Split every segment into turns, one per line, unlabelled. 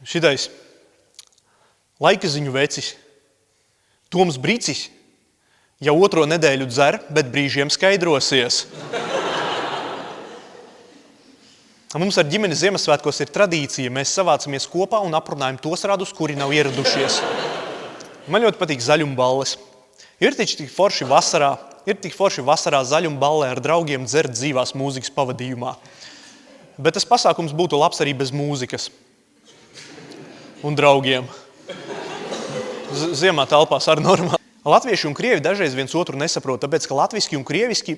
Šitais laika ziņu vecis, Toms Bricis, jau otro nedēļu dzer, bet brīžiem skaidrosies. Mums ar ģimeni Ziemassvētkos ir tradīcija. Mēs savācamies kopā un aprunājam tos radus, kuri nav ieradušies. Man ļoti patīk zaļumballes. Ir tik forši vasarā zaļumballē ar draugiem dzert dzīvās mūzikas pavadījumā. Bet tas pasākums būtu labs arī bez mūzikas. Un draugiem. Ziemā telpās ar normāli. Latvieši un krievi dažreiz viens otru nesaprot, tāpēc, ka latviski un krieviski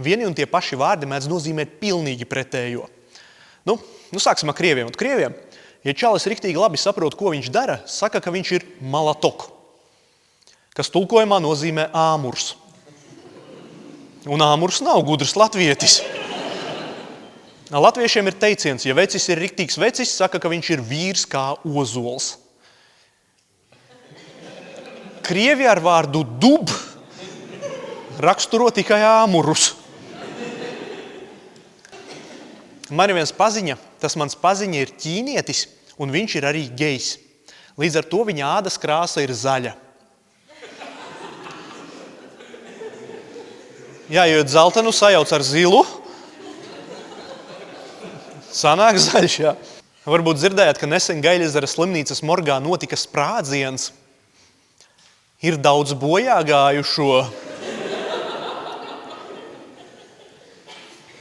vieni un tie paši vārdi mēdz nozīmēt pilnīgi pretējo. Nu, sāksim ar krieviem. Un krieviem, ja čalis riktīgi labi saprot, ko viņš dara, saka, ka viņš ir malatok, kas tulkojumā nozīmē āmurs. Un āmurs nav gudrs latvietis. Latviešiem ir teiciens, ja vecis ir riktīgs vecis, saka, ka viņš ir vīrs kā ozols. Krievi ar vārdu dub raksturo tikai āmurus. Man ir viens paziņa, tas mans paziņa ir ķīnietis, un viņš ir arī gejs. Līdz ar to viņa ādas krāsa ir zaļa. Jā, jo dzeltenu sajauc ar zilu, sanāk zaļš, jā. Varbūt dzirdējāt, ka nesen Gaiļezera slimnīcas morgā notika sprādziens. Ir daudz bojā gājušo.